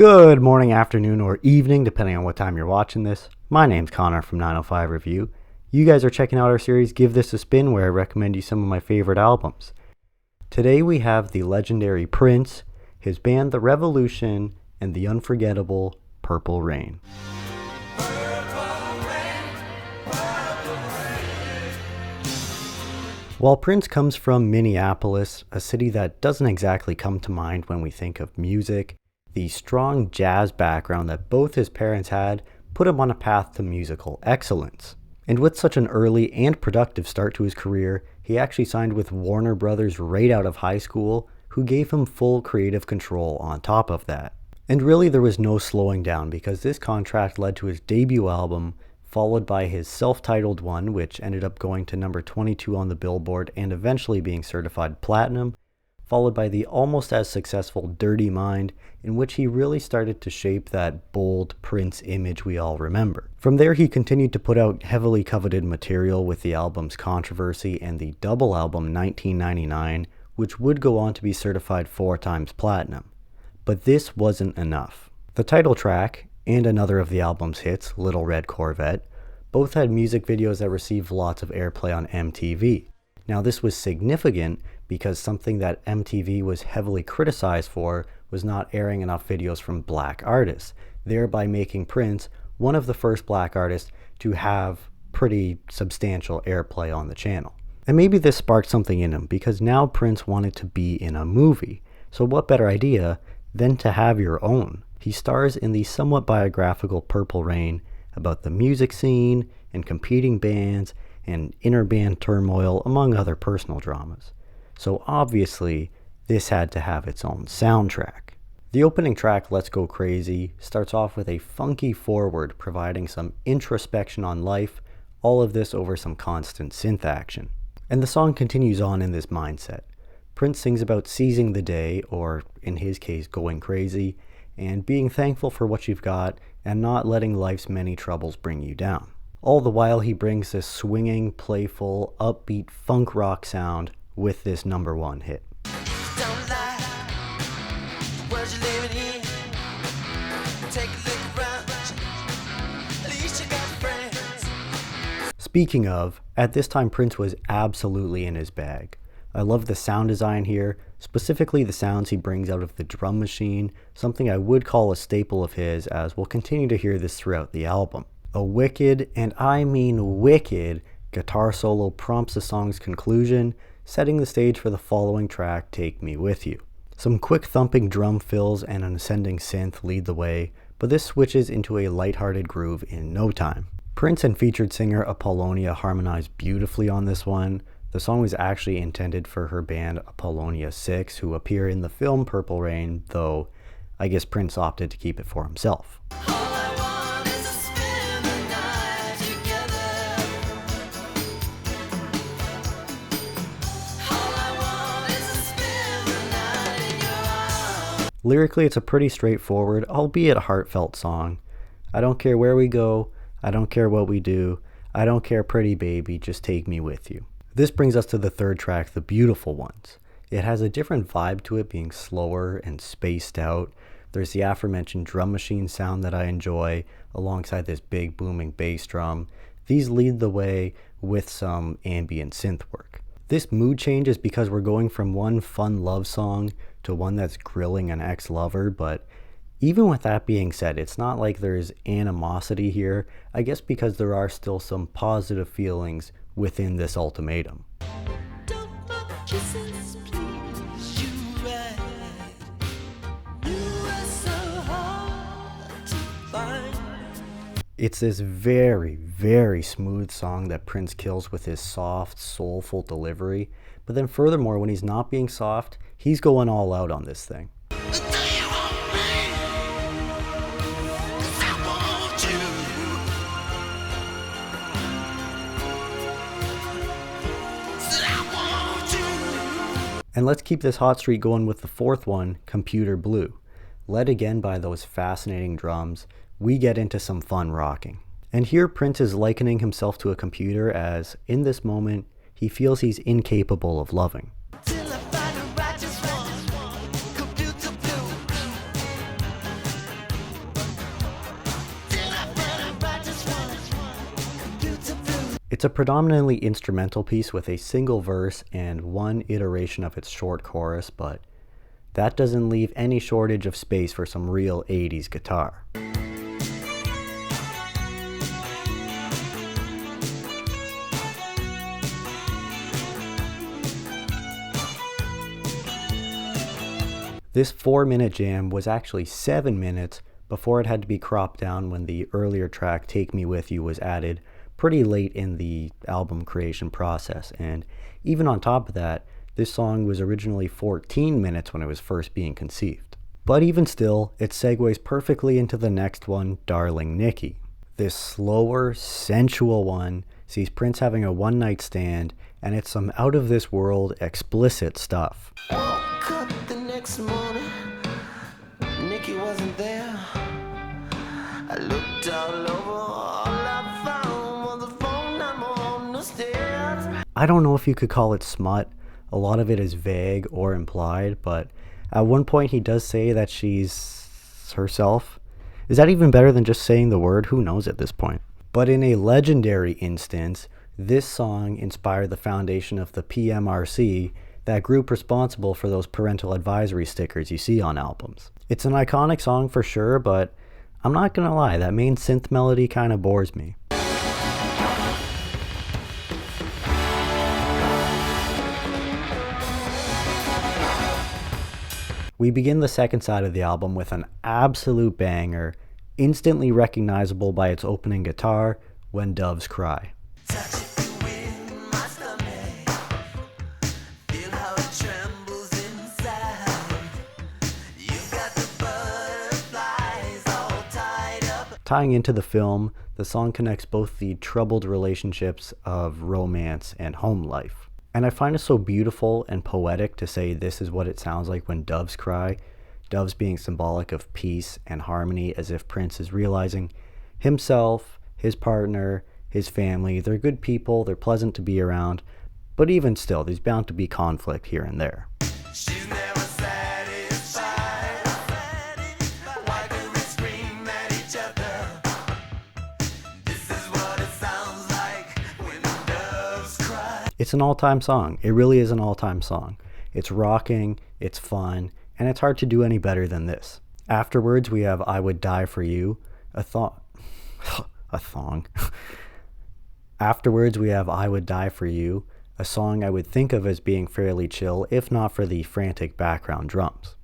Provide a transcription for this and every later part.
Good morning, afternoon, or evening, depending on what time you're watching this. My name's Connor from 905 Review. You guys are checking out our series Give This a Spin, where I recommend you some of my favorite albums. Today we have the legendary Prince, his band The Revolution, and the unforgettable Purple Rain. While Prince comes from Minneapolis, a city that doesn't exactly come to mind when we think of music, the strong jazz background that both his parents had put him on a path to musical excellence. And with such an early and productive start to his career, he actually signed with Warner Brothers right out of high school, who gave him full creative control on top of that. And really there was no slowing down, because this contract led to his debut album, followed by his self-titled one, which ended up going to number 22 on the Billboard and eventually being certified platinum, followed by the almost as successful Dirty Mind, in which he really started to shape that bold Prince image we all remember. From there, he continued to put out heavily coveted material with the albums Controversy and the double album 1999, which would go on to be certified 4 times platinum. But this wasn't enough. The title track, and another of the album's hits, Little Red Corvette, both had music videos that received lots of airplay on MTV. Now this was significant because something that MTV was heavily criticized for was not airing enough videos from black artists, thereby making Prince one of the first black artists to have pretty substantial airplay on the channel. And maybe this sparked something in him, because now Prince wanted to be in a movie. So what better idea than to have your own? He stars in the somewhat biographical Purple Rain about the music scene and competing bands and inter-band turmoil, among other personal dramas. So obviously, this had to have its own soundtrack. The opening track, Let's Go Crazy, starts off with a funky forward providing some introspection on life, all of this over some constant synth action. And the song continues on in this mindset. Prince sings about seizing the day, or in his case, going crazy, and being thankful for what you've got and not letting life's many troubles bring you down. All the while he brings this swinging, playful, upbeat funk rock sound with this number 1 hit. Speaking of, at this time Prince was absolutely in his bag. I love the sound design here, specifically the sounds he brings out of the drum machine, something I would call a staple of his, as we'll continue to hear this throughout the album. A wicked, and I mean wicked, guitar solo prompts the song's conclusion, setting the stage for the following track, Take Me With You. Some quick thumping drum fills and an ascending synth lead the way, but this switches into a lighthearted groove in no time. Prince and featured singer Apollonia harmonize beautifully on this one. The song was actually intended for her band Apollonia 6, who appear in the film Purple Rain, though I guess Prince opted to keep it for himself. Lyrically, it's a pretty straightforward, albeit heartfelt song. I don't care where we go, I don't care what we do, I don't care pretty baby, just take me with you. This brings us to the third track, The Beautiful Ones. It has a different vibe to it, being slower and spaced out. There's the aforementioned drum machine sound that I enjoy, alongside this big booming bass drum. These lead the way with some ambient synth work. This mood change is because we're going from one fun love song to one that's grilling an ex-lover, but even with that being said, it's not like there's animosity here, I guess because there are still some positive feelings within this ultimatum. It's this very, very smooth song that Prince kills with his soft, soulful delivery, but then furthermore, when he's not being soft, he's going all out on this thing. And let's keep this hot streak going with the fourth one, Computer Blue. Led again by those fascinating drums, we get into some fun rocking. And here Prince is likening himself to a computer, as in this moment, he feels he's incapable of loving. It's a predominantly instrumental piece with a single verse and one iteration of its short chorus, but that doesn't leave any shortage of space for some real 80s guitar. This 4-minute jam was actually 7 minutes before it had to be cropped down when the earlier track Take Me With You was added pretty late in the album creation process. And even on top of that, this song was originally 14 minutes when it was first being conceived. But even still, it segues perfectly into the next one, Darling Nikki. This slower, sensual one sees Prince having a one-night stand, and it's some out-of-this-world explicit stuff. Woke up the next morning, Nikki wasn't there. I looked all over, all I found was a phone number on the stairs. I don't know if you could call it smut. A lot of it is vague or implied, but at one point he does say that she's herself. Is that even better than just saying the word? Who knows at this point? But in a legendary instance, this song inspired the foundation of the PMRC, that group responsible for those parental advisory stickers you see on albums. It's an iconic song for sure, but I'm not gonna lie, that main synth melody kind of bores me. We begin the second side of the album with an absolute banger, instantly recognizable by its opening guitar, When Doves Cry. Tying into the film, the song connects both the troubled relationships of romance and home life. And I find it so beautiful and poetic to say this is what it sounds like when doves cry, doves being symbolic of peace and harmony, as if Prince is realizing himself, his partner, his family, they're good people, they're pleasant to be around, but even still, there's bound to be conflict here and there. She's never satisfied. Why do we scream at each other? This is what it sounds like when doves cry. It's an all-time song. It really is an all-time song. It's rocking, it's fun, and it's hard to do any better than this. Afterwards, we have I Would Die For You, a thong. Afterwards, we have I Would Die For You, a song I would think of as being fairly chill, if not for the frantic background drums.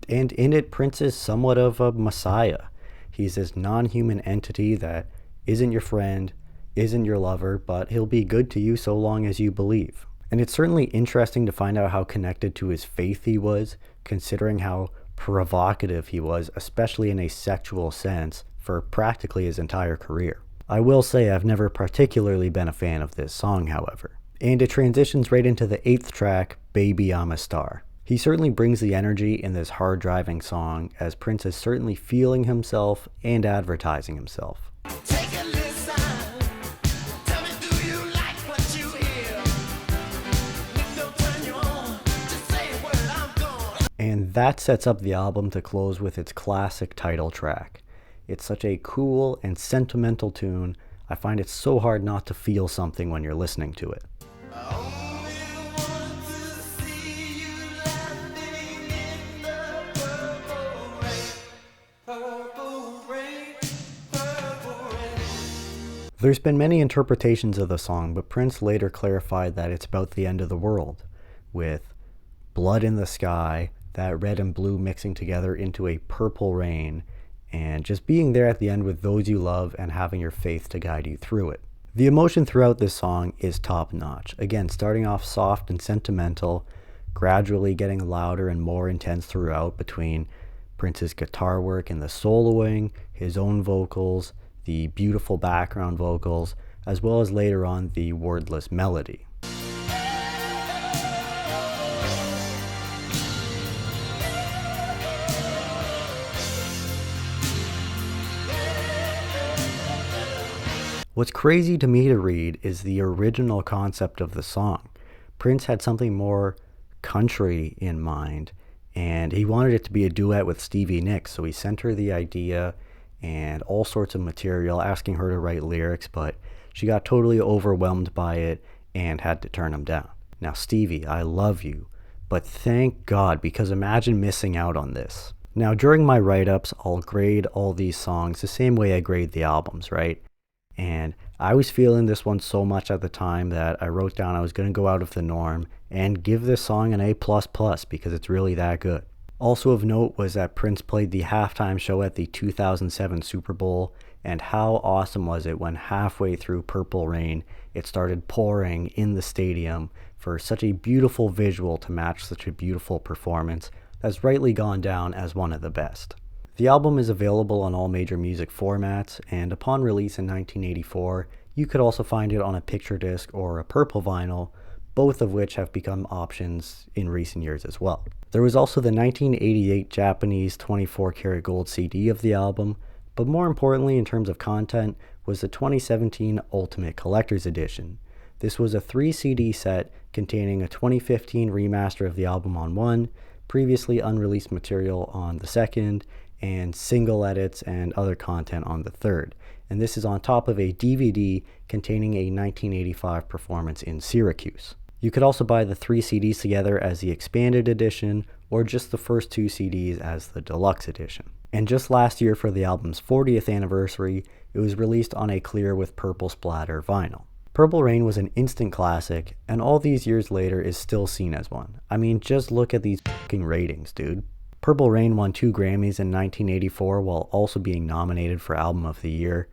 And in it, Prince is somewhat of a messiah. He's this non-human entity that isn't your friend, isn't your lover, but he'll be good to you so long as you believe. And it's certainly interesting to find out how connected to his faith he was, considering how provocative he was, especially in a sexual sense, for practically his entire career. I will say I've never particularly been a fan of this song, however. And it transitions right into the 8th track, Baby I'm a Star. He certainly brings the energy in this hard-driving song, as Prince is certainly feeling himself and advertising himself. Take a listen. Tell me, do you like what you hear? If they'll turn you on, just say a word, I'm gone. And that sets up the album to close with its classic title track. It's such a cool and sentimental tune, I find it so hard not to feel something when you're listening to it. There's been many interpretations of the song, but Prince later clarified that it's about the end of the world, with blood in the sky, that red and blue mixing together into a purple rain, and just being there at the end with those you love and having your faith to guide you through it. The emotion throughout this song is top-notch. Again, starting off soft and sentimental, gradually getting louder and more intense throughout between Prince's guitar work and the soloing, his own vocals, the beautiful background vocals, as well as later on the wordless melody. What's crazy to me to read is the original concept of the song. Prince had something more country in mind, and he wanted it to be a duet with Stevie Nicks, so he sent her the idea and all sorts of material, asking her to write lyrics, but she got totally overwhelmed by it and had to turn him down. Now, Stevie, I love you, but thank God, because imagine missing out on this. Now, during my write-ups, I'll grade all these songs the same way I grade the albums, right? And I was feeling this one so much at the time that I wrote down I was going to go out of the norm and give this song an A++ because it's really that good. Also of note was that Prince played the halftime show at the 2007 Super Bowl, and how awesome was it when halfway through Purple Rain, it started pouring in the stadium for such a beautiful visual to match such a beautiful performance that's rightly gone down as one of the best. The album is available on all major music formats, and upon release in 1984, you could also find it on a picture disc or a purple vinyl, both of which have become options in recent years as well. There was also the 1988 Japanese 24-karat gold CD of the album, but more importantly in terms of content was the 2017 Ultimate Collector's Edition. This was a 3 CD set containing a 2015 remaster of the album on one, previously unreleased material on the second, and single edits and other content on the third. And this is on top of a DVD containing a 1985 performance in Syracuse. You could also buy the 3 CDs together as the expanded edition, or just the first 2 CDs as the deluxe edition. And just last year, for the album's 40th anniversary, it was released on a clear with purple splatter vinyl. Purple Rain was an instant classic, and all these years later is still seen as one. I mean, just look at these fucking ratings, dude. Purple Rain won 2 Grammys in 1984 while also being nominated for Album of the Year.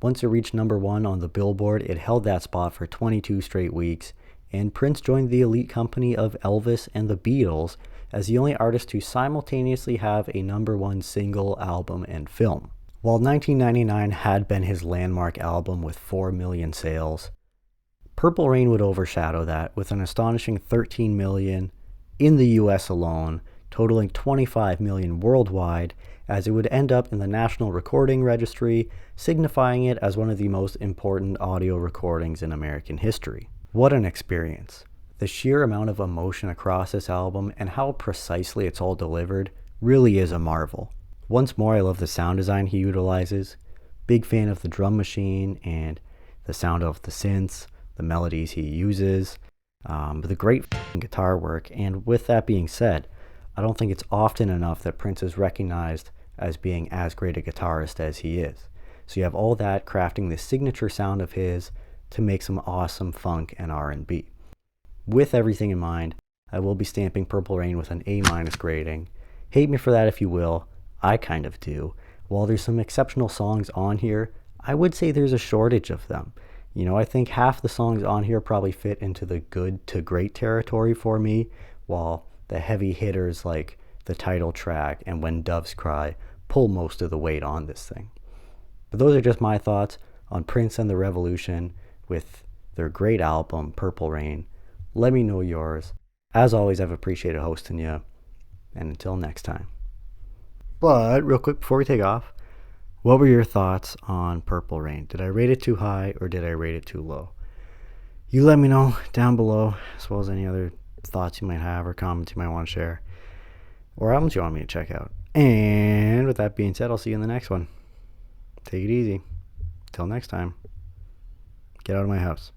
Once it reached number 1 on the Billboard, it held that spot for 22 straight weeks, and Prince joined the elite company of Elvis and the Beatles as the only artist to simultaneously have a number 1 single, album, and film. While 1999 had been his landmark album with 4 million sales, Purple Rain would overshadow that with an astonishing 13 million in the US alone, totaling 25 million worldwide, as it would end up in the National Recording Registry, signifying it as one of the most important audio recordings in American history. What an experience. The sheer amount of emotion across this album and how precisely it's all delivered really is a marvel. Once more, I love the sound design he utilizes. Big fan of the drum machine and the sound of the synths, the melodies he uses, the great guitar work. And with that being said, I don't think it's often enough that Prince is recognized as being as great a guitarist as he is. So you have all that crafting this signature sound of his to make some awesome funk and R&B. With everything in mind, I will be stamping Purple Rain with an A- grading. Hate me for that if you will, I kind of do. While there's some exceptional songs on here, I would say there's a shortage of them. You know, I think half the songs on here probably fit into the good to great territory for me, while the heavy hitters like the title track and When Doves Cry pull most of the weight on this thing. But those are just my thoughts on Prince and the Revolution with their great album, Purple Rain. Let me know yours. As always, I've appreciated hosting you. And until next time. But real quick before we take off, what were your thoughts on Purple Rain? Did I rate it too high or did I rate it too low? You let me know down below, as well as any other thoughts you might have or comments you might want to share, or albums you want me to check out. And with that being said, I'll see you in the next one. Take it easy. Till next time. Get out of my house.